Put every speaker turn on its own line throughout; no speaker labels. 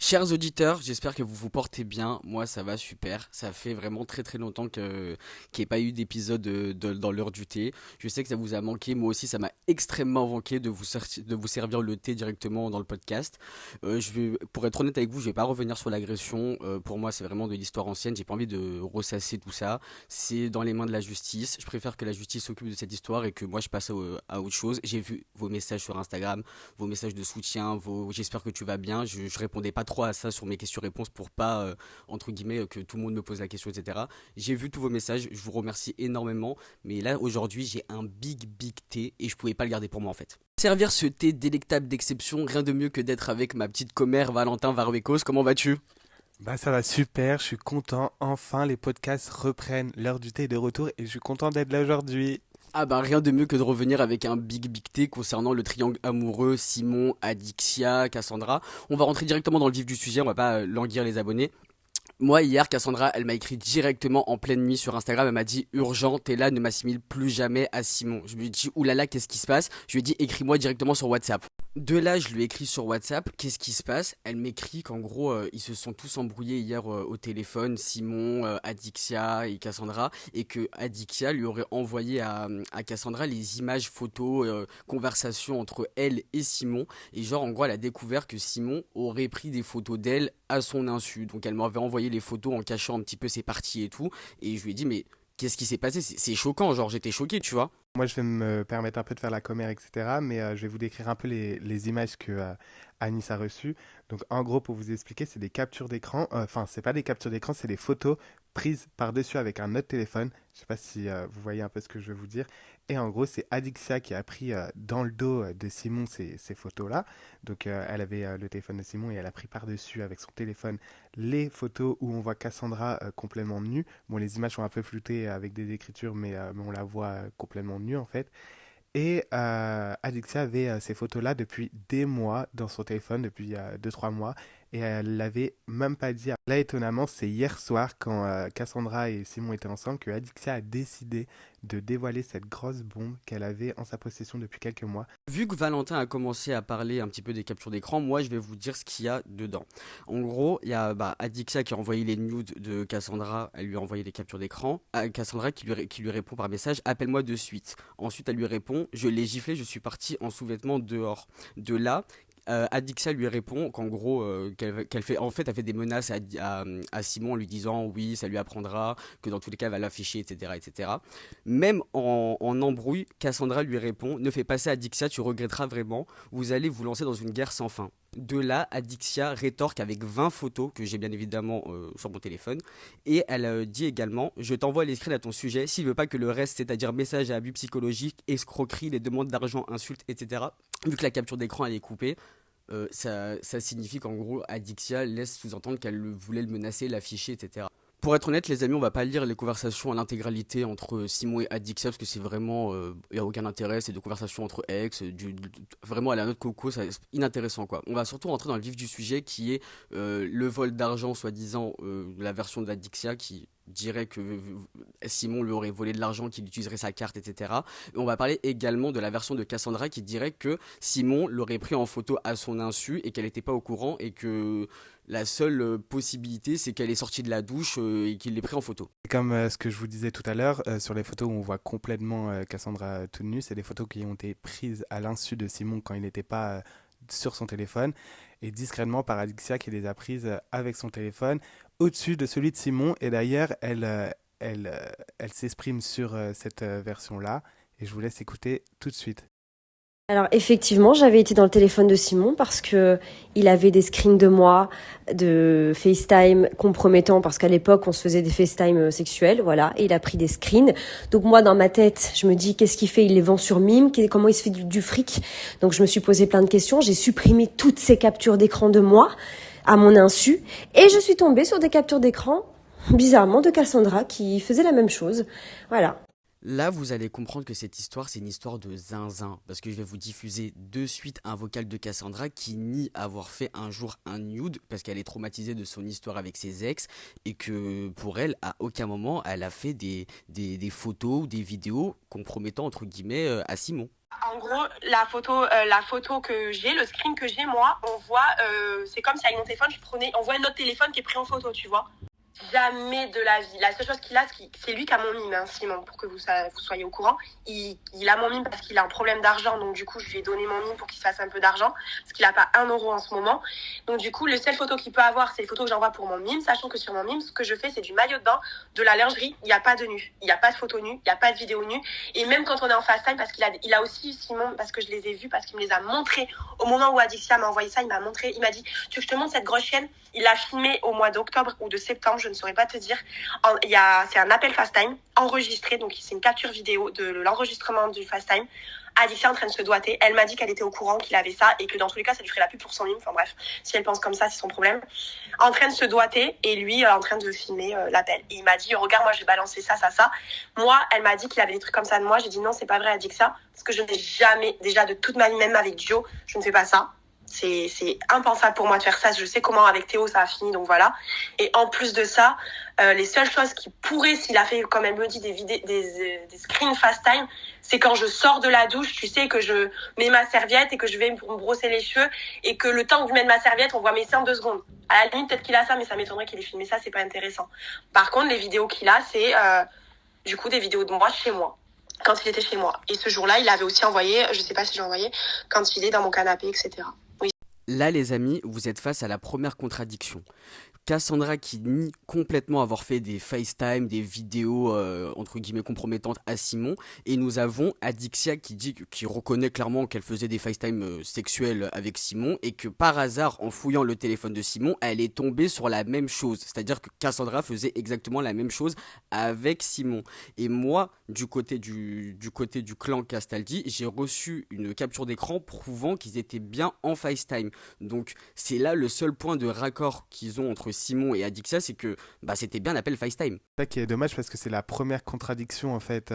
Chers auditeurs, j'espère que vous vous portez bien. Moi, ça va super. Ça fait vraiment très très longtemps qu'il n'y ait pas eu d'épisode dans l'heure du thé. Je sais que ça vous a manqué. Moi aussi, ça m'a extrêmement manqué de vous servir le thé directement dans le podcast. Pour être honnête avec vous, je vais pas revenir sur l'agression. Pour moi, c'est vraiment de l'histoire ancienne. J'ai pas envie de ressasser tout ça. C'est dans les mains de la justice. Je préfère que la justice s'occupe de cette histoire et que moi, je passe à autre chose. J'ai vu vos messages sur Instagram, vos messages de soutien, j'espère que tu vas bien. Je répondais pas trop à ça sur mes questions-réponses pour pas, entre guillemets, que tout le monde me pose la question, etc. J'ai vu tous vos messages, je vous remercie énormément. Mais là, aujourd'hui, j'ai un big thé et je pouvais pas le garder pour moi en fait. Servir ce thé délectable d'exception, rien de mieux que d'être avec ma petite commère Valentin Varuecos. Comment vas-tu?
Bah ça va super, je suis content. Enfin, les podcasts reprennent. L'heure du thé est de retour et je suis content d'être là aujourd'hui.
Ah bah rien de mieux que de revenir avec un big thé concernant le triangle amoureux Simon, Adixia, Cassandra. On va rentrer directement dans le vif du sujet, on va pas languir les abonnés. Moi, hier, Cassandra, elle m'a écrit directement en pleine nuit sur Instagram. Elle m'a dit urgent, t'es là, ne m'assimile plus jamais à Simon. Je lui ai dit oulala, qu'est-ce qui se passe? Je lui ai dit écris-moi directement sur WhatsApp. De là, je lui ai écrit sur WhatsApp, qu'est-ce qui se passe? Elle m'écrit qu'en gros, ils se sont tous embrouillés hier au téléphone, Simon, Adixia et Cassandra, et que Adixia lui aurait envoyé à Cassandra les images, photos, conversations entre elle et Simon. Et genre, en gros, elle a découvert que Simon aurait pris des photos d'elle à son insu. Donc, elle m'avait envoyé les photos en cachant un petit peu ses parties et tout. Et je lui ai dit, mais qu'est-ce qui s'est passé? C'est choquant, genre, j'étais choqué, tu vois.
Moi, je vais me permettre un peu de faire la commère, etc. Mais je vais vous décrire un peu les images que Anis a reçues. Donc, en gros, pour vous expliquer, c'est des captures d'écran. Enfin, c'est pas des captures d'écran, c'est des photos prises par-dessus avec un autre téléphone. Je sais pas si vous voyez un peu ce que je veux vous dire. Et en gros, c'est Adixia qui a pris dans le dos de Simon ces photos-là. Donc, elle avait le téléphone de Simon et elle a pris par-dessus avec son téléphone les photos où on voit Cassandra complètement nue. Bon, les images sont un peu floutées avec des écritures, mais on la voit complètement nue en fait. Et Adixia avait ces photos-là depuis des mois dans son téléphone, depuis 2-3 mois, et elle l'avait même pas dit. Là, étonnamment, c'est hier soir, quand Cassandra et Simon étaient ensemble, que Adixia a décidé de dévoiler cette grosse bombe qu'elle avait en sa possession depuis quelques mois.
Vu que Valentin a commencé à parler un petit peu des captures d'écran, moi je vais vous dire ce qu'il y a dedans. En gros, il y a Adixia qui a envoyé les nudes de Cassandra, elle lui a envoyé les captures d'écran. Cassandra qui lui répond par message appelle-moi de suite. Ensuite, elle lui répond je l'ai giflé, je suis parti en sous-vêtements dehors. De là, Adixia lui répond qu'en gros, qu'elle fait, en fait, elle fait des menaces à Simon en lui disant oui, ça lui apprendra, que dans tous les cas, elle va l'afficher, etc., etc. Même en embrouille, Cassandra lui répond ne fais pas ça, Adixia, tu regretteras vraiment, vous allez vous lancer dans une guerre sans fin. De là, Adixia rétorque avec 20 photos que j'ai bien évidemment sur mon téléphone. Et elle dit également je t'envoie les screens à ton sujet, s'il veut pas que le reste, c'est-à-dire messages à abus psychologiques, escroqueries, les demandes d'argent, insultes, etc. Vu que la capture d'écran elle est coupée, ça signifie qu'en gros, Adixia laisse sous-entendre qu'elle voulait le menacer, l'afficher, etc. Pour être honnête, les amis, on va pas lire les conversations à l'intégralité entre Simon et Adixia parce que c'est vraiment, il y a aucun intérêt, c'est des conversations entre ex, vraiment à la note coco, c'est inintéressant quoi. On va surtout rentrer dans le vif du sujet qui est le vol d'argent, soi-disant, la version d'Adixia qui dirait que Simon lui aurait volé de l'argent, qu'il utiliserait sa carte, etc. Et on va parler également de la version de Cassandra qui dirait que Simon l'aurait pris en photo à son insu et qu'elle n'était pas au courant et que la seule possibilité c'est qu'elle est sortie de la douche et qu'il l'ait pris en photo.
Comme ce que je vous disais tout à l'heure, sur les photos où on voit complètement Cassandra toute nue, c'est des photos qui ont été prises à l'insu de Simon quand il n'était pas sur son téléphone et discrètement par Alexia qui les a prises avec son téléphone au-dessus de celui de Simon. Et d'ailleurs, elle s'exprime sur cette version-là et je vous laisse écouter tout de suite.
Alors effectivement, j'avais été dans le téléphone de Simon parce que il avait des screens de moi, de FaceTime compromettants parce qu'à l'époque on se faisait des FaceTime sexuels, voilà, et il a pris des screens. Donc moi dans ma tête, je me dis qu'est-ce qu'il fait? Il les vend sur Mime, comment il se fait du fric? Donc je me suis posé plein de questions, j'ai supprimé toutes ces captures d'écran de moi à mon insu et je suis tombée sur des captures d'écran bizarrement de Cassandra qui faisait la même chose. Voilà.
Là, vous allez comprendre que cette histoire, c'est une histoire de zinzin. Parce que je vais vous diffuser de suite un vocal de Cassandra qui nie avoir fait un jour un nude parce qu'elle est traumatisée de son histoire avec ses ex et que pour elle, à aucun moment, elle a fait des photos ou des vidéos compromettant entre guillemets à Simon.
En gros, la photo que j'ai, le screen que j'ai, moi, on voit, c'est comme si avec mon téléphone, on voit notre téléphone qui est pris en photo, tu vois. Jamais de la vie. La seule chose qu'il a, c'est lui qui a mon mime, hein, Simon, pour que vous soyez au courant. Il a mon mime parce qu'il a un problème d'argent, donc du coup, je lui ai donné mon mime pour qu'il se fasse un peu d'argent, parce qu'il n'a pas 1 € en ce moment. Donc du coup, le seul photo qu'il peut avoir, c'est les photos que j'envoie pour mon mime, sachant que sur mon mime, ce que je fais, c'est du maillot de bain, de la lingerie, il n'y a pas de nu, il n'y a pas de photo nue, il n'y a pas de vidéo nue. Et même quand on est en FaceTime, parce il a aussi, Simon, parce que je les ai vus, parce qu'il me les a montrés, au moment où Adixia m'a envoyé ça, il m'a montré, il m'a dit, tu veux que je te montre cette grosse chienne? Il l'a filmé au mois d'octobre ou de septembre, je ne saurais pas te dire. C'est un appel FaceTime enregistré, donc c'est une capture vidéo de l'enregistrement du FaceTime. Adixia en train de se doiter. Elle m'a dit qu'elle était au courant qu'il avait ça et que dans tous les cas, ça lui ferait la pub pour son mime. Enfin bref, si elle pense comme ça, c'est son problème. En train de se doiter et lui en train de filmer l'appel. Et il m'a dit, regarde, moi, j'ai balancé ça. Moi, elle m'a dit qu'il avait des trucs comme ça de moi. J'ai dit non, c'est pas vrai, Adixia, parce que je n'ai jamais, déjà de toute ma vie, même avec Joe, je ne fais pas ça. C'est impensable pour moi de faire ça. Je sais comment avec Théo ça a fini, donc voilà. Et en plus de ça, les seules choses qui pourraient, s'il a fait, comme elle me dit, des screens FaceTime, c'est quand je sors de la douche, tu sais, que je mets ma serviette et que je vais pour me brosser les cheveux et que le temps que je mette ma serviette, on voit mes seins 2 secondes. À la limite, peut-être qu'il a ça, mais ça m'étonnerait qu'il ait filmé ça, c'est pas intéressant. Par contre, les vidéos qu'il a, c'est du coup des vidéos de moi chez moi, quand il était chez moi. Et ce jour-là, il avait aussi envoyé, je sais pas si j'ai envoyé, quand il est dans mon canapé, etc.
Là, les amis, vous êtes face à la première contradiction. Cassandra qui nie complètement avoir fait des FaceTime, des vidéos entre guillemets compromettantes à Simon, et nous avons Adixia qui reconnaît clairement qu'elle faisait des FaceTime sexuels avec Simon et que par hasard, en fouillant le téléphone de Simon, elle est tombée sur la même chose, c'est-à-dire que Cassandra faisait exactement la même chose avec Simon. Et moi, du côté du clan Castaldi, j'ai reçu une capture d'écran prouvant qu'ils étaient bien en FaceTime. Donc c'est là le seul point de raccord qu'ils ont entre Simon et Adixia, c'est que c'était bien l'appel FaceTime.
C'est ça qui est dommage parce que c'est la première contradiction en fait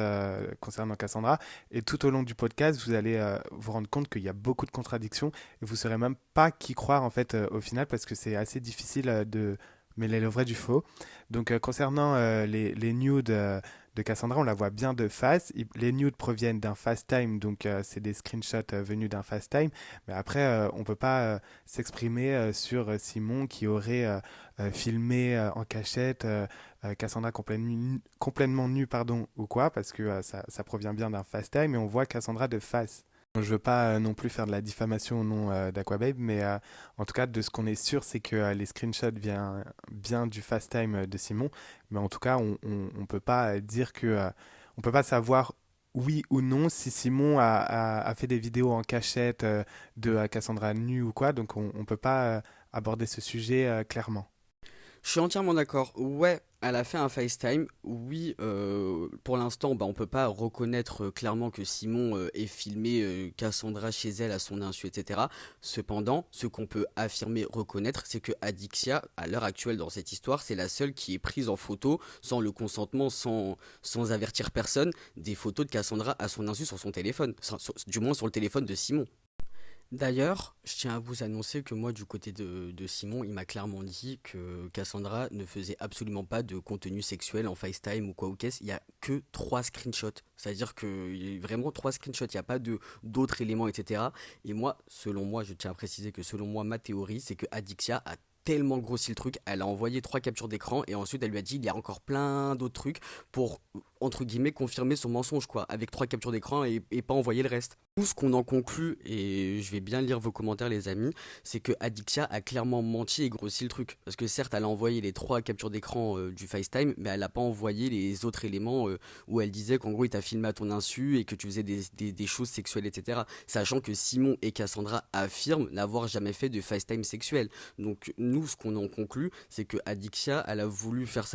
concernant Cassandra, et tout au long du podcast vous allez vous rendre compte qu'il y a beaucoup de contradictions et vous saurez même pas qui croire en fait au final, parce que c'est assez difficile de mêler le vrai du faux. Donc concernant les nudes de Cassandra, on la voit bien de face. Les nudes proviennent d'un FaceTime, donc c'est des screenshots venus d'un FaceTime. Mais après, on ne peut pas s'exprimer sur Simon qui aurait filmé en cachette Cassandra complètement nue, pardon, ou quoi, parce que ça provient bien d'un FaceTime et on voit Cassandra de face. Je veux pas non plus faire de la diffamation au nom d'Aquababe, mais en tout cas, de ce qu'on est sûr, c'est que les screenshots viennent bien du FaceTime de Simon. Mais en tout cas, on peut pas dire que... on peut pas savoir oui ou non si Simon a fait des vidéos en cachette de Cassandra nue ou quoi. Donc on peut pas aborder ce sujet clairement.
Je suis entièrement d'accord. Ouais, elle a fait un FaceTime. Oui, pour l'instant, on peut pas reconnaître clairement que Simon ait filmé Cassandra chez elle à son insu, etc. Cependant, ce qu'on peut affirmer, reconnaître, c'est que Adixia, à l'heure actuelle dans cette histoire, c'est la seule qui est prise en photo, sans le consentement, sans avertir personne, des photos de Cassandra à son insu sur son téléphone. Du moins sur le téléphone de Simon. D'ailleurs, je tiens à vous annoncer que moi, du côté de Simon, il m'a clairement dit que Cassandra ne faisait absolument pas de contenu sexuel en FaceTime ou quoi ou qu'est-ce. Il n'y a que 3 screenshots. C'est-à-dire qu'il y a vraiment 3 screenshots. Il n'y a pas d'autres éléments, etc. Et moi, selon moi, je tiens à préciser que selon moi, ma théorie, c'est que Adixia a tellement grossi le truc, elle a envoyé 3 captures d'écran et ensuite elle lui a dit il y a encore plein d'autres trucs pour entre guillemets confirmer son mensonge quoi, avec 3 captures d'écran et pas envoyer le reste. Tout ce qu'on en conclut, et je vais bien lire vos commentaires les amis, c'est que Adixia a clairement menti et grossi le truc. Parce que certes elle a envoyé les 3 captures d'écran du FaceTime, mais elle a pas envoyé les autres éléments où elle disait qu'en gros il t'a filmé à ton insu et que tu faisais des choses sexuelles, etc. Sachant que Simon et Cassandra affirment n'avoir jamais fait de FaceTime sexuel. Donc nous ce qu'on en conclut, c'est que Adixia elle a voulu faire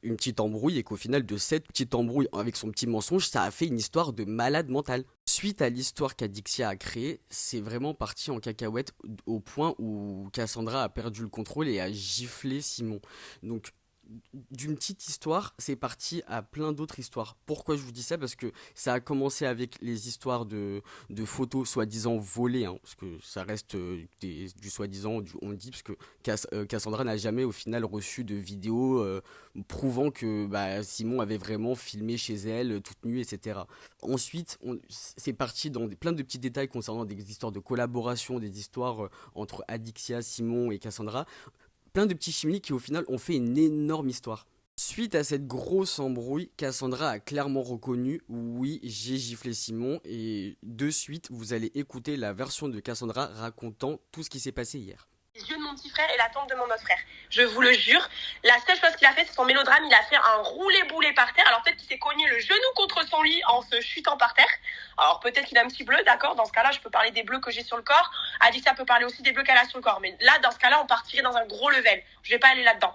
une petite embrouille et qu'au final de cette petite embrouille avec son petit mensonge, ça a fait une histoire de malade mental. Suite à l'histoire qu'Adixia a créée, c'est vraiment parti en cacahuète au point où Cassandra a perdu le contrôle et a giflé Simon. Donc d'une petite histoire, c'est parti à plein d'autres histoires. Pourquoi je vous dis ça? Parce que ça a commencé avec les histoires de photos soi-disant volées, hein, parce que ça reste du soi-disant, on le dit, parce que Cassandra n'a jamais au final reçu de vidéo prouvant que bah, Simon avait vraiment filmé chez elle, toute nue, etc. Ensuite, c'est parti dans plein de petits détails concernant des histoires de collaboration, des histoires entre Adixia, Simon et Cassandra, plein de petits chimnies qui au final ont fait une énorme histoire. Suite à cette grosse embrouille, Cassandra a clairement reconnu oui, j'ai giflé Simon, et de suite, vous allez écouter la version de Cassandra racontant tout ce qui s'est passé hier.
Les yeux de mon petit frère et la tante de mon autre frère. Je vous le jure, la seule chose qu'il a fait, c'est son mélodrame. Il a fait un roulé-boulé par terre. Alors peut-être qu'il s'est cogné le genou contre son lit en se chutant par terre. Alors peut-être qu'il a un petit bleu, d'accord. Dans ce cas-là, je peux parler des bleus que j'ai sur le corps. Adixia peut parler aussi des bleus qu'elle a sur le corps. Mais là, dans ce cas-là, on partirait dans un gros level. Je vais pas aller là-dedans.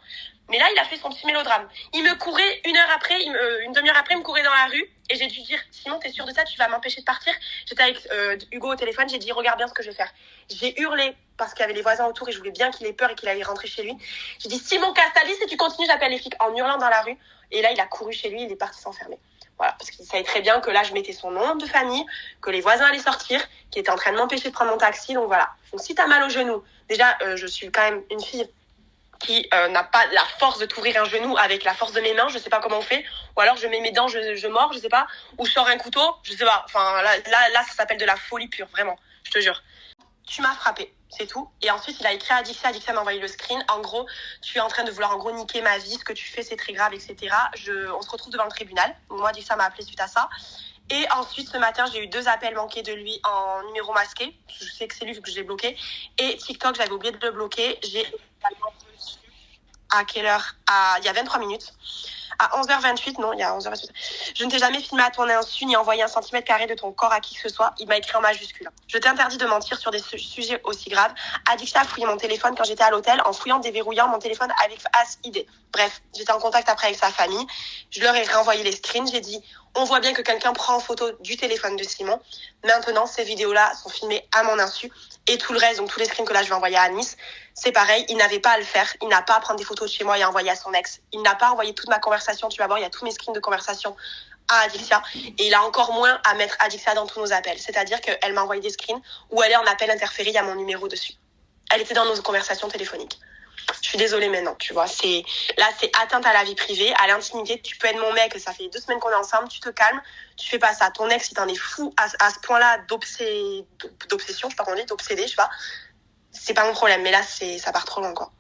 Mais là, il a fait son petit mélodrame. Il me courait une demi-heure après, il me courait dans la rue. Et j'ai dû dire, Simon, t'es sûr de ça? Tu vas m'empêcher de partir? J'étais avec Hugo au téléphone. J'ai dit, regarde bien ce que je vais faire. J'ai hurlé parce qu'il y avait les voisins autour et je voulais bien qu'il ait peur et qu'il allait rentrer chez lui. J'ai dit, Simon, casse ta vie, si tu continues, j'appelle les flics, en hurlant dans la rue. Et là, il a couru chez lui, il est parti s'enfermer. Voilà, parce qu'il savait très bien que là, je mettais son nom de famille, que les voisins allaient sortir, qu'il était en train de m'empêcher de prendre mon taxi. Donc voilà. Donc si t'as mal au genou, déjà, je suis quand même une fille qui n'a pas la force de t'ouvrir un genou avec la force de mes mains, je sais pas comment on fait, ou alors je mets mes dents, je mords, je sais pas, ou je sors un couteau, je sais pas. Enfin là, ça s'appelle de la folie pure, vraiment, je te jure. Tu m'as frappé, c'est tout. Et ensuite, il a écrit à Adixia. Adixia m'a envoyé le screen. En gros, tu es en train de vouloir en gros niquer ma vie. Ce que tu fais, c'est très grave, etc. On se retrouve devant le tribunal. Moi, Adixia m'a appelé suite à ça. Et ensuite, ce matin, j'ai eu 2 appels manqués de lui en numéro masqué. Je sais que c'est lui vu que je l'ai bloqué. Et TikTok, j'avais oublié de le bloquer. J'ai également reçu à quelle heure? Il y a 23 minutes. À 11h28, non, il y a 11h28. Je ne t'ai jamais filmé à ton insu ni envoyé 1 cm² de ton corps à qui que ce soit. Il m'a écrit en majuscule. Je t'interdis de mentir sur des sujets aussi graves. Adixia a fouillé mon téléphone quand j'étais à l'hôtel en fouillant, déverrouillant mon téléphone avec Face ID. Bref, j'étais en contact après avec sa famille. Je leur ai renvoyé les screens. J'ai dit, on voit bien que quelqu'un prend en photo du téléphone de Simon. Maintenant, ces vidéos-là sont filmées à mon insu. Et tout le reste, donc tous les screens que là je vais envoyer à Nice, c'est pareil, il n'avait pas à le faire. Il n'a pas à prendre des photos de chez moi et à envoyer à son ex. Il n'a pas envoyé toute ma conversation. Tu vas voir, il y a tous mes screens de conversation à Adixia. Et il a encore moins à mettre Adixia dans tous nos appels. C'est-à-dire qu'elle m'a envoyé des screens où elle est en appel interféré, il y a mon numéro dessus. Elle était dans nos conversations téléphoniques. Je suis désolée maintenant, tu vois. C'est atteinte à la vie privée, à l'intimité. Tu peux être mon mec, ça fait 2 semaines qu'on est ensemble, tu te calmes, tu fais pas ça. Ton ex, il t'en est fou à ce point-là d'obsession, je sais pas comment on dit, d'obsédé, je sais pas. C'est pas mon problème, mais là, ça part trop loin, quoi.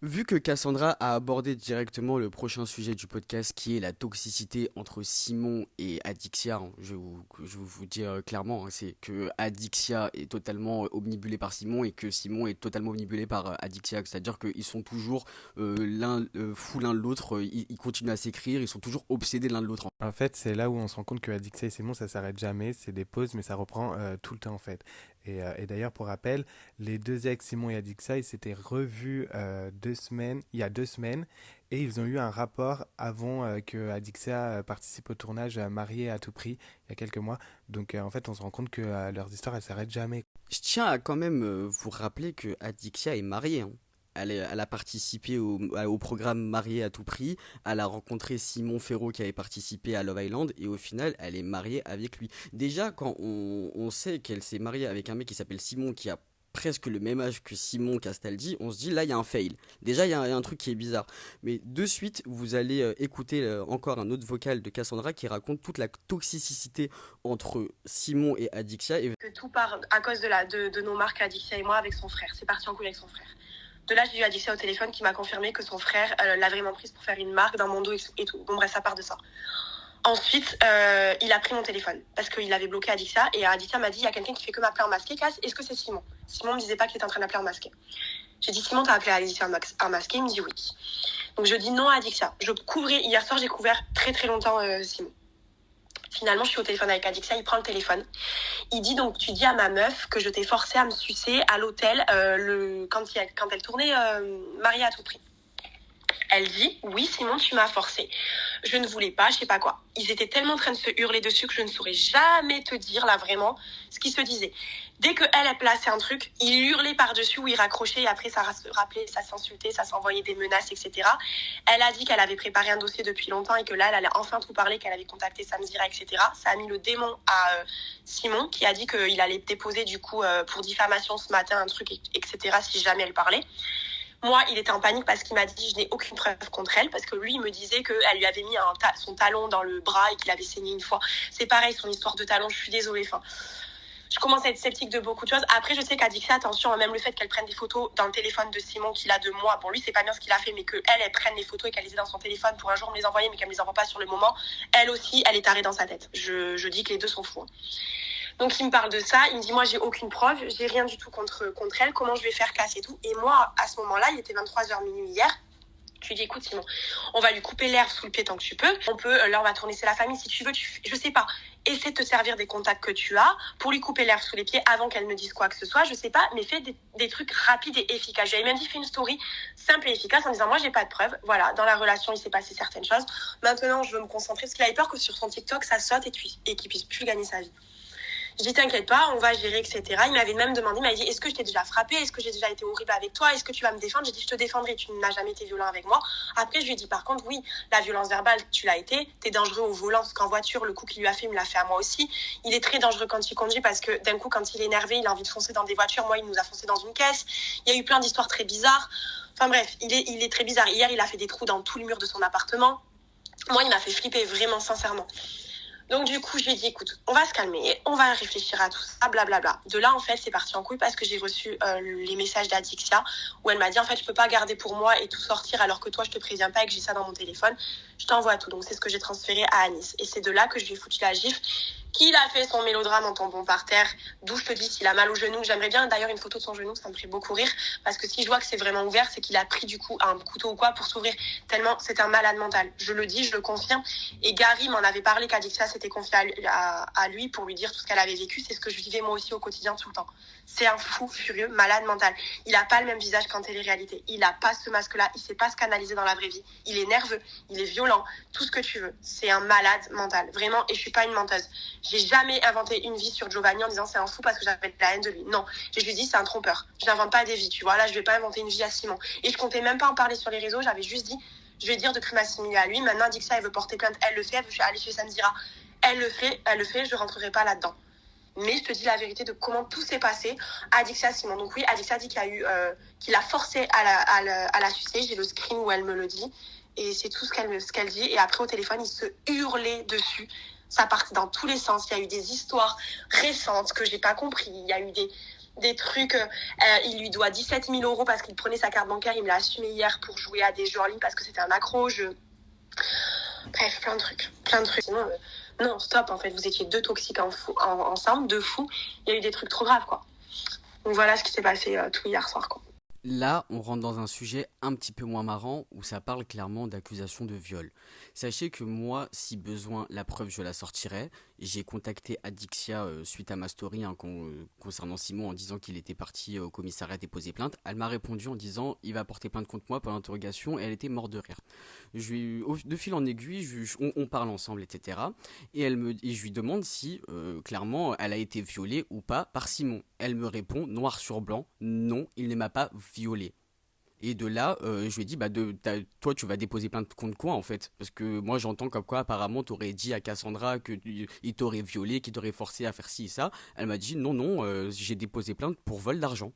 Vu que Cassandra a abordé directement le prochain sujet du podcast qui est la toxicité entre Simon et Adixia, hein, je vais vous dire clairement, hein, c'est que Adixia est totalement omnibulé par Simon et que Simon est totalement omnibulé par Adixia, c'est-à-dire qu'ils sont toujours fous l'un de l'autre, ils continuent à s'écrire, ils sont toujours obsédés l'un de l'autre.
En fait, c'est là où on se rend compte que Adixia et Simon, ça s'arrête jamais, c'est des pauses, mais ça reprend tout le temps en fait. Et d'ailleurs, pour rappel, les 2 ex, Simon et Adixia, ils s'étaient revus il y a 2 semaines, et ils ont eu un rapport avant que Adixia participe au tournage Mariée à tout prix, il y a quelques mois. Donc en fait, on se rend compte que leurs histoires, elles s'arrêtent jamais.
Je tiens à quand même vous rappeler que Adixia est mariée, hein. Elle a participé au programme Mariée à tout prix, elle a rencontré Simon Ferro qui avait participé à Love Island et au final elle est mariée avec lui. Déjà quand on sait qu'elle s'est mariée avec un mec qui s'appelle Simon qui a presque le même âge que Simon Castaldi, on se dit là il y a un fail. Déjà il y a un truc qui est bizarre. Mais de suite vous allez écouter encore un autre vocal de Cassandra qui raconte toute la toxicité entre Simon et Adixia.
Que tout part à cause de nos marques Adixia et moi avec son frère. C'est parti en couille avec son frère. De là, j'ai eu Adixia au téléphone qui m'a confirmé que son frère l'a vraiment prise pour faire une marque dans mon dos et tout. Bon bref, ça part de ça. Ensuite, il a pris mon téléphone parce qu'il avait bloqué Adixia et Adixia m'a dit, il y a quelqu'un qui fait que m'appeler en masqué. Cass, est-ce que c'est Simon? Simon me disait pas qu'il était en train d'appeler en masqué. J'ai dit, Simon, t'as appelé Adixia en masqué? Il me dit oui. Donc je dis non à Adixia. Hier soir, j'ai couvert très très longtemps Simon. Finalement, je suis au téléphone avec Adixia, il prend le téléphone. Il dit donc, tu dis à ma meuf que je t'ai forcé à me sucer à l'hôtel quand elle tournait Mariée à tout prix. Elle dit, oui Simon, tu m'as forcé. Je ne voulais pas, je sais pas quoi. Ils étaient tellement en train de se hurler dessus que je ne saurais jamais te dire là vraiment ce qui se disait. Dès qu'elle plaçait un truc, il hurlait par-dessus ou il raccrochait et après ça se rappelait, ça s'insultait, ça s'envoyait des menaces, etc. Elle a dit qu'elle avait préparé un dossier depuis longtemps et que là, elle allait enfin tout parler, qu'elle avait contacté Samzira, etc. Ça a mis le démon à Simon qui a dit qu'il allait déposer du coup pour diffamation ce matin un truc, etc. si jamais elle parlait. Moi, il était en panique parce qu'il m'a dit je n'ai aucune preuve contre elle parce que lui, il me disait qu'elle lui avait mis son talon dans le bras et qu'il avait saigné une fois. C'est pareil, son histoire de talon, je suis désolée. Je commence à être sceptique de beaucoup de choses. Après, je sais qu'Adixia, attention, même le fait qu'elle prenne des photos dans le téléphone de Simon qu'il a de moi, bon, lui, c'est pas bien ce qu'il a fait, mais qu'elle prenne les photos et qu'elle les ait dans son téléphone pour un jour me les envoyer, mais qu'elle me les envoie pas sur le moment, elle aussi, elle est tarée dans sa tête. Je dis que les deux sont fous. Donc, il me parle de ça. Il me dit, moi, j'ai aucune preuve. J'ai rien du tout contre elle. Comment je vais faire casser tout? Et moi, à ce moment-là, il était 23h minuit hier. Je lui dis, écoute, Simon, on va lui couper l'herbe sous le pied tant que tu peux. Là, on va tourner, c'est la famille. Si tu veux, je sais pas. Essaie de te servir des contacts que tu as pour lui couper l'herbe sous les pieds avant qu'elle ne dise quoi que ce soit. Je sais pas, mais fais des trucs rapides et efficaces. J'avais même dit, fais une story simple et efficace en disant, moi, j'ai pas de preuves. Voilà, dans la relation, il s'est passé certaines choses. Maintenant, je veux me concentrer parce qu'il avait peur que sur son TikTok, ça saute et qu'il puisse plus gagner sa vie. Je dis, t'inquiète pas, on va gérer, etc. Il m'avait même demandé, il m'a dit, est-ce que je t'ai déjà frappé? Est-ce que j'ai déjà été horrible avec toi? Est-ce que tu vas me défendre? J'ai dit, je te défendrai, tu n'as jamais été violent avec moi. Après, je lui ai dit, par contre, oui, la violence verbale, tu l'as été. T'es dangereux au volant, parce qu'en voiture, le coup qu'il lui a fait, il me l'a fait à moi aussi. Il est très dangereux quand il conduit, parce que d'un coup, quand il est énervé, il a envie de foncer dans des voitures. Moi, il nous a foncé dans une caisse. Il y a eu plein d'histoires très bizarres. Enfin bref, il est très bizarre. Hier, il a fait des trous dans tout le mur de son appartement. Moi, il m'a fait flipper, vraiment, sincèrement. Donc du coup, je lui ai dit, écoute, on va se calmer, on va réfléchir à tout ça, blablabla. De là, en fait, c'est parti en couille parce que j'ai reçu les messages d'Adixia où elle m'a dit, en fait, je peux pas garder pour moi et tout sortir alors que toi, je te préviens pas et que j'ai ça dans mon téléphone. Je t'envoie tout. Donc c'est ce que j'ai transféré à Anis. Et c'est de là que je lui ai foutu la gifle. Qu'il a fait son mélodrame en tombant par terre, d'où je te dis s'il a mal au genou. J'aimerais bien d'ailleurs une photo de son genou, ça me ferait beaucoup rire, parce que si je vois que c'est vraiment ouvert, c'est qu'il a pris du coup un couteau ou quoi pour s'ouvrir, tellement c'est un malade mental. Je le dis, je le confirme. Et Gary m'en avait parlé qu'Adixia s'était confiée à lui pour lui dire tout ce qu'elle avait vécu. C'est ce que je vivais moi aussi au quotidien tout le temps. C'est un fou furieux, malade mental. Il a pas le même visage qu'en télé-réalité. Il a pas ce masque-là, il sait pas se canaliser dans la vraie vie. Il est nerveux, il est violent, tout ce que tu veux. C'est un malade mental, vraiment, et je suis pas une menteuse. J'ai jamais inventé une vie sur Giovanni en disant c'est un fou parce que j'avais de la haine de lui. Non, je lui dis c'est un trompeur. Je n'invente pas des vies, tu vois. Là, je vais pas inventer une vie à Simon. Et je comptais même pas en parler sur les réseaux. J'avais juste dit, je vais dire de crime assimilé à lui. Maintenant, Dixia, elle veut porter plainte. Elle le fait. Elle veut aller chez Samzira. Elle le fait. Je rentrerai pas là-dedans. Mais je te dis la vérité de comment tout s'est passé. Adixia, Simon. Donc oui, Adixia dit qu'il a forcé à la sucer. J'ai le screen où elle me le dit. Et c'est tout ce qu'elle dit. Et après, au téléphone, il se hurlait dessus. Ça partait dans tous les sens. Il y a eu des histoires récentes que j'ai pas compris. Il y a eu des trucs. Il lui doit 17 000 euros parce qu'il prenait sa carte bancaire. Il me l'a assumé hier pour jouer à des jeux en ligne parce que c'était un accro. Bref, plein de trucs. Sinon, non, stop. En fait, vous étiez deux toxiques ensemble, deux fous. Il y a eu des trucs trop graves, quoi. Donc voilà ce qui s'est passé tout hier soir, quoi.
Là, on rentre dans un sujet un petit peu moins marrant où ça parle clairement d'accusation de viol. Sachez que moi, si besoin, la preuve, je la sortirai. J'ai contacté Adixia suite à ma story concernant Simon en disant qu'il était parti au commissariat déposer plainte. Elle m'a répondu en disant il va porter plainte contre moi pour l'interrogation et elle était morte de rire. De fil en aiguille, on parle ensemble, etc. Et je lui demande si clairement elle a été violée ou pas par Simon. Elle me répond noir sur blanc, non, il ne m'a pas violée. Et de là, je lui ai dit, toi, tu vas déposer plainte contre quoi, en fait? Parce que moi, j'entends comme quoi, apparemment, t'aurais dit à Cassandra qu'il t'aurait violé, qu'il t'aurait forcé à faire ci et ça. Elle m'a dit, non, j'ai déposé plainte pour vol d'argent.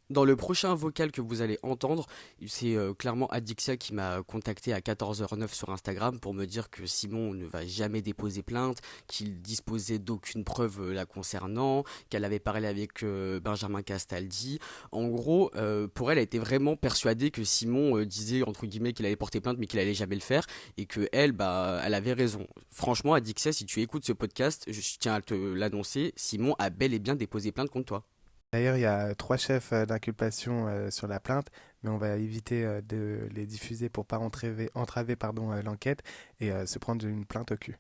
Dans le prochain vocal que vous allez entendre, c'est clairement Adixia qui m'a contacté à 14h09 sur Instagram pour me dire que Simon ne va jamais déposer plainte, qu'il disposait d'aucune preuve la concernant, qu'elle avait parlé avec Benjamin Castaldi. En gros, pour elle était vraiment persuadée que Simon disait entre guillemets qu'il allait porter plainte mais qu'il allait jamais le faire et que elle avait raison. Franchement, Adixia, si tu écoutes ce podcast, je tiens à te l'annoncer, Simon a bel et bien déposé plainte contre toi.
D'ailleurs, il y a 3 chefs d'inculpation sur la plainte, mais on va éviter de les diffuser pour ne pas entraver l'enquête et se prendre une plainte au cul.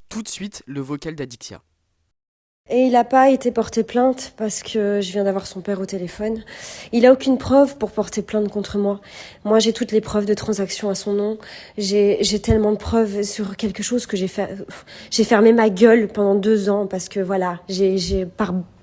Tout de suite, le vocal d'Adixia.
Et il n'a pas été porté plainte parce que je viens d'avoir son père au téléphone. Il a aucune preuve pour porter plainte contre moi. Moi, j'ai toutes les preuves de transaction à son nom. J'ai tellement de preuves sur quelque chose que j'ai fermé ma gueule pendant 2 ans parce que voilà, j'ai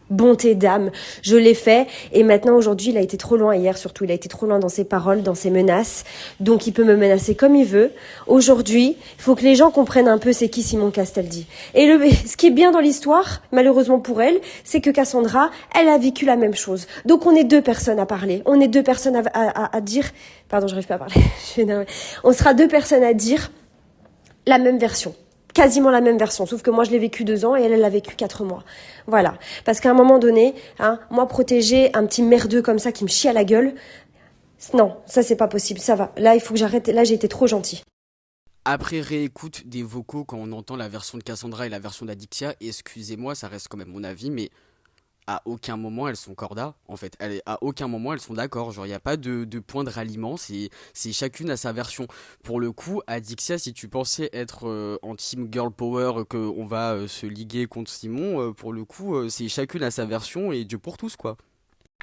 bonté d'âme. Je l'ai fait et maintenant aujourd'hui il a été trop loin hier surtout, il a été trop loin dans ses paroles, dans ses menaces, donc il peut me menacer comme il veut. Aujourd'hui, il faut que les gens comprennent un peu c'est qui Simon Castaldi. Et ce qui est bien dans l'histoire, malheureusement pour elle, c'est que Cassandra, elle a vécu la même chose. Donc on est deux personnes à parler, on est deux personnes à dire, pardon j'arrive pas à parler, je suis énervée. On sera deux personnes à dire la même version. Quasiment la même version, sauf que moi je l'ai vécu 2 ans et elle l'a vécu 4 mois. Voilà, parce qu'à un moment donné, moi protéger un petit merdeux comme ça qui me chie à la gueule, non, ça c'est pas possible, ça va. Là il faut que j'arrête, là j'ai été trop gentille.
Après réécoute des vocaux, quand on entend la version de Cassandra et la version d'Adixia, excusez-moi, ça reste quand même mon avis, mais à aucun moment elles sont corda en fait, à aucun moment elles sont d'accord, genre il n'y a pas de point de ralliement, c'est chacune à sa version. Pour le coup, Adixia, si tu pensais être en team girl power, qu'on va se liguer contre Simon, pour le coup c'est chacune à sa version et Dieu pour tous quoi.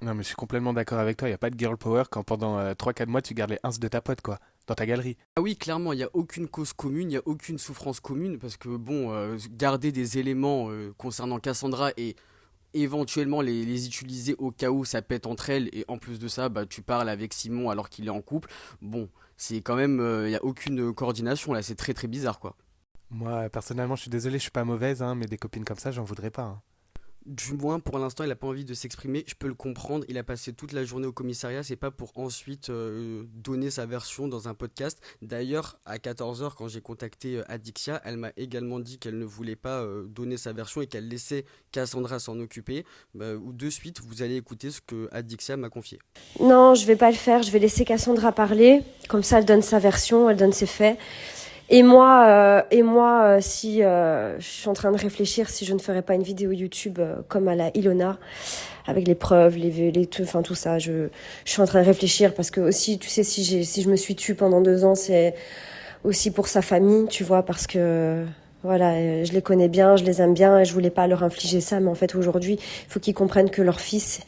Non, mais je suis complètement d'accord avec toi. Il n'y a pas de girl power quand pendant 3-4 mois, tu gardes les ins de ta pote, quoi, dans ta galerie.
Ah oui, clairement, il n'y a aucune cause commune, il n'y a aucune souffrance commune, parce que bon, garder des éléments concernant Cassandra et éventuellement les utiliser au cas où ça pète entre elles, et en plus de ça, bah, tu parles avec Simon alors qu'il est en couple, bon, c'est quand même, il n'y a aucune coordination là, c'est très très bizarre quoi.
Moi, personnellement, je suis désolé, je suis pas mauvaise, hein, mais des copines comme ça, j'en voudrais pas, hein.
Du moins, pour l'instant, il a pas envie de s'exprimer. Je peux le comprendre. Il a passé toute la journée au commissariat. C'est pas pour ensuite donner sa version dans un podcast. D'ailleurs, à 14 h, quand j'ai contacté Adixia, elle m'a également dit qu'elle ne voulait pas donner sa version et qu'elle laissait Cassandra s'en occuper. Bah, ou de suite, vous allez écouter ce que Adixia m'a confié.
Non, je vais pas le faire, je vais laisser Cassandra parler, comme ça elle donne sa version, elle donne ses faits. Et moi, si je suis en train de réfléchir si je ne ferais pas une vidéo YouTube comme à la Ilona, avec les preuves, enfin tout ça, je suis en train de réfléchir parce que aussi, tu sais, si je me suis tue pendant 2 ans, c'est aussi pour sa famille, tu vois, parce que voilà, je les connais bien, je les aime bien et je voulais pas leur infliger ça, mais en fait aujourd'hui, il faut qu'ils comprennent que leur fils,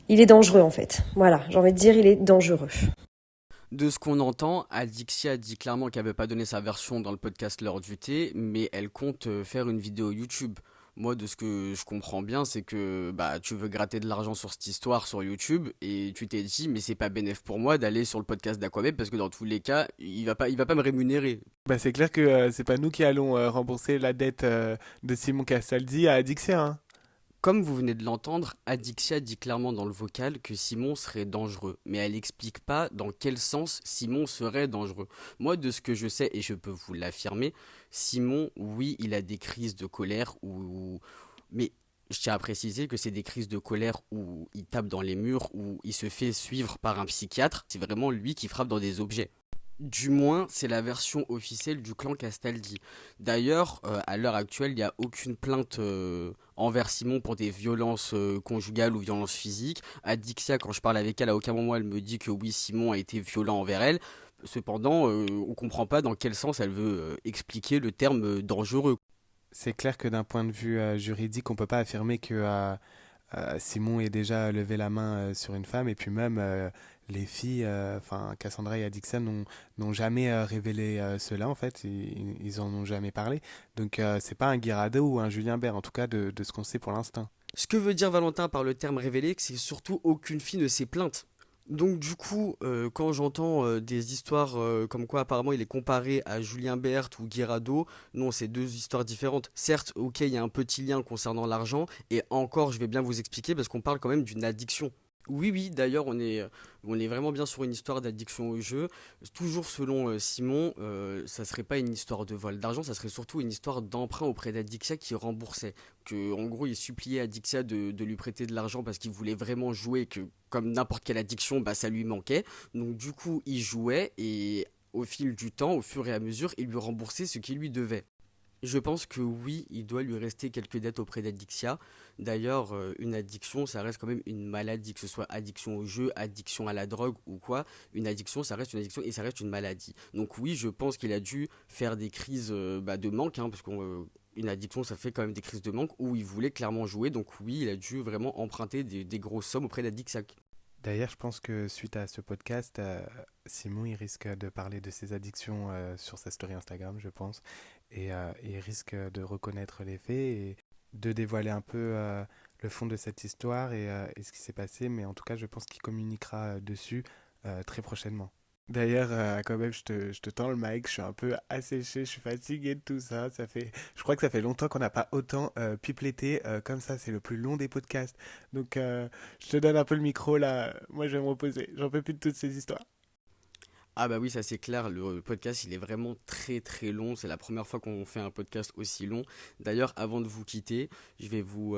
il est dangereux en fait. Voilà, j'ai envie de dire, il est dangereux.
De ce qu'on entend, Adixia a dit clairement qu'elle veut pas donner sa version dans le podcast L'heure du thé, mais elle compte faire une vidéo YouTube. Moi, de ce que je comprends bien, c'est que bah tu veux gratter de l'argent sur cette histoire sur YouTube et tu t'es dit mais c'est pas bénéf pour moi d'aller sur le podcast d'Aquaweb parce que dans tous les cas, il va pas me rémunérer.
Bah, c'est clair que c'est pas nous qui allons rembourser la dette de Simon Castaldi à Adixia, hein.
Comme vous venez de l'entendre, Adixia dit clairement dans le vocal que Simon serait dangereux, mais elle n'explique pas dans quel sens Simon serait dangereux. Moi, de ce que je sais, et je peux vous l'affirmer, Simon, oui, il a des crises de colère, mais je tiens à préciser que c'est des crises de colère où il tape dans les murs, où il se fait suivre par un psychiatre. C'est vraiment lui qui frappe dans des objets. Du moins, c'est la version officielle du clan Castaldi. D'ailleurs, à l'heure actuelle, il n'y a aucune plainte envers Simon pour des violences conjugales ou violences physiques. Adixia, quand je parle avec elle, à aucun moment elle me dit que oui, Simon a été violent envers elle. Cependant, on ne comprend pas dans quel sens elle veut expliquer le terme dangereux.
C'est clair que d'un point de vue juridique, on peut pas affirmer que Simon ait déjà levé la main sur une femme, et puis même les filles, enfin Cassandra et Adixia n'ont jamais révélé cela en fait, ils en ont jamais parlé. Donc c'est pas un Guirado ou un Julien Bert en tout cas de ce qu'on sait pour l'instant.
Ce que veut dire Valentin par le terme révélé, c'est surtout aucune fille ne s'est plainte. Donc du coup, quand j'entends des histoires comme quoi apparemment il est comparé à Julien Berthe ou Guirado, non, c'est deux histoires différentes. Certes, ok, il y a un petit lien concernant l'argent, et encore, je vais bien vous expliquer parce qu'on parle quand même d'une addiction. Oui, oui, d'ailleurs, on est vraiment bien sur une histoire d'addiction au jeu. Toujours selon Simon, ça serait pas une histoire de vol d'argent, ça serait surtout une histoire d'emprunt auprès d'Adixia qui remboursait. Que, en gros, il suppliait Adixia de lui prêter de l'argent parce qu'il voulait vraiment jouer, que comme n'importe quelle addiction, bah, ça lui manquait. Donc du coup, il jouait et au fil du temps, au fur et à mesure, il lui remboursait ce qu'il lui devait. Je pense que oui, il doit lui rester quelques dettes auprès d'Adixia. D'ailleurs, une addiction, ça reste quand même une maladie, que ce soit addiction au jeu, addiction à la drogue ou quoi. Une addiction, ça reste une addiction et ça reste une maladie. Donc oui, je pense qu'il a dû faire des crises de manque, hein, parce qu'une addiction, ça fait quand même des crises de manque, où il voulait clairement jouer. Donc oui, il a dû vraiment emprunter des grosses sommes auprès d'Adixia.
D'ailleurs, je pense que suite à ce podcast, Simon il risque de parler de ses addictions sur sa story Instagram, je pense, et il risque de reconnaître les faits et de dévoiler un peu le fond de cette histoire et ce qui s'est passé, mais en tout cas, je pense qu'il communiquera dessus très prochainement. D'ailleurs, quand même, je te tends le mic, je suis un peu asséché, je suis fatigué de tout ça. Je crois que ça fait longtemps qu'on n'a pas autant pipletté comme ça, c'est le plus long des podcasts. Donc, je te donne un peu le micro là, moi je vais me reposer, j'en peux plus de toutes ces histoires.
Ah bah oui, ça c'est clair, le podcast il est vraiment très très long, c'est la première fois qu'on fait un podcast aussi long. D'ailleurs, avant de vous quitter, je vais vous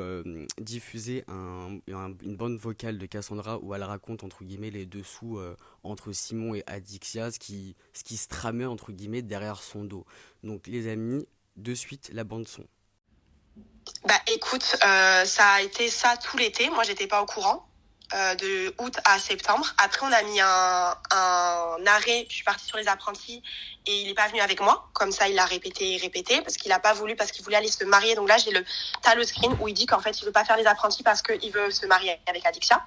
diffuser une bande vocale de Cassandra où elle raconte entre guillemets les dessous entre Simon et Adixia, ce qui se tramait entre guillemets derrière son dos. Donc les amis, de suite la bande son.
Bah écoute, ça a été ça tout l'été. Moi, j'étais pas au courant. De août à septembre. Après, on a mis un arrêt. Je suis partie sur les apprentis et il est pas venu avec moi. Comme ça, il a répété et répété parce qu'il a pas voulu, parce qu'il voulait aller se marier. Donc là, t'as le screen où il dit qu'en fait, il veut pas faire les apprentis parce qu'il veut se marier avec Adixia.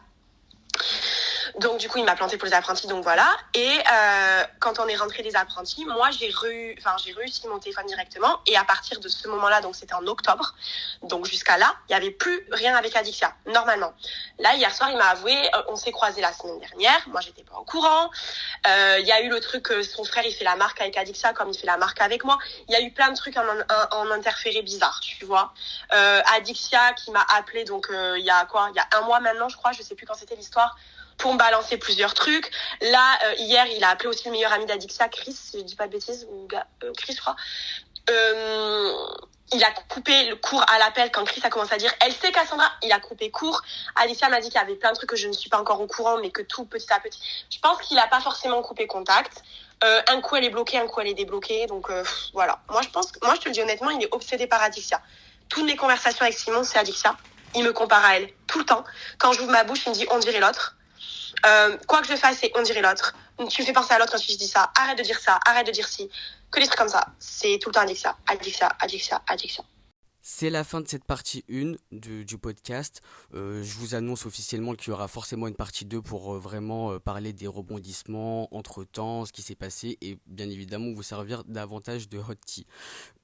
Donc du coup, il m'a planté pour les apprentis, donc voilà. Et quand on est rentré des apprentis, moi j'ai réussi mon téléphone directement. Et à partir de ce moment-là, donc c'était en octobre, donc jusqu'à là, il y avait plus rien avec Adixia, normalement. Là, hier soir, il m'a avoué, on s'est croisés la semaine dernière. Moi, j'étais pas au courant. Il y a eu le truc, son frère, il fait la marque avec Adixia comme il fait la marque avec moi. Il y a eu plein de trucs en interféré bizarre, tu vois. Adixia qui m'a appelé, donc il y a 1 mois maintenant, je crois, je sais plus quand c'était l'histoire, pour me balancer plusieurs trucs. Là, hier, il a appelé aussi le meilleur ami d'Adixia, Chris, si je dis pas de bêtises, ou Chris, je crois. Il a coupé le cours à l'appel quand Chris a commencé à dire « Elle sait Cassandra !» Il a coupé court. Adixia m'a dit qu'il y avait plein de trucs que je ne suis pas encore au courant, mais que tout petit à petit. Je pense qu'il a pas forcément coupé contact. Un coup, elle est bloquée, un coup, elle est débloquée. Donc, voilà. Moi, je te le dis honnêtement, il est obsédé par Adixia. Toutes mes conversations avec Simon, c'est Adixia. Il me compare à elle tout le temps. Quand j'ouvre ma bouche, il me dit « On dirait l'autre ». Quoi que je fasse, c'est on dirait l'autre. Tu me fais penser à l'autre quand tu dis ça. Arrête de dire ça, arrête de dire ci. Que des trucs comme ça. C'est tout le temps Adixia, Adixia, Adixia, Adixia.
C'est la fin de cette partie 1 du podcast. Je vous annonce officiellement qu'il y aura forcément une partie 2 pour vraiment parler des rebondissements, entre-temps, ce qui s'est passé et bien évidemment vous servir davantage de hot tea.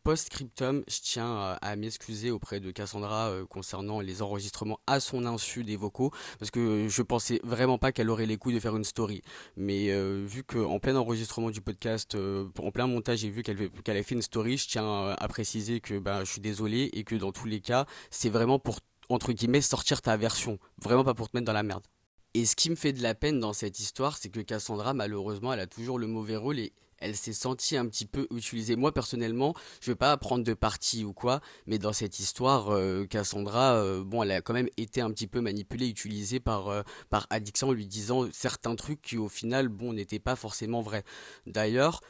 Post-scriptum, je tiens à m'excuser auprès de Cassandra concernant les enregistrements à son insu des vocaux, parce que je pensais vraiment pas qu'elle aurait les couilles de faire une story. Mais vu qu'en plein enregistrement du podcast, en plein montage, j'ai vu qu'elle avait fait une story, je tiens à préciser que je suis désolé et que dans tous les cas, c'est vraiment pour, entre guillemets, sortir ta version, vraiment pas pour te mettre dans la merde. Et ce qui me fait de la peine dans cette histoire, c'est que Cassandra, malheureusement, elle a toujours le mauvais rôle et elle s'est sentie un petit peu utilisée. Moi, personnellement, je vais pas prendre de parti ou quoi, mais dans cette histoire, Cassandra, elle a quand même été un petit peu manipulée, utilisée par Adixia en lui disant certains trucs qui, au final, n'étaient pas forcément vrais. D'ailleurs,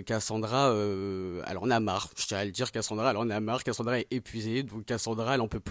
Cassandra, elle en a marre. Je tiens à le dire, Cassandra, elle en a marre. Cassandra est épuisée, donc Cassandra, elle en peut plus.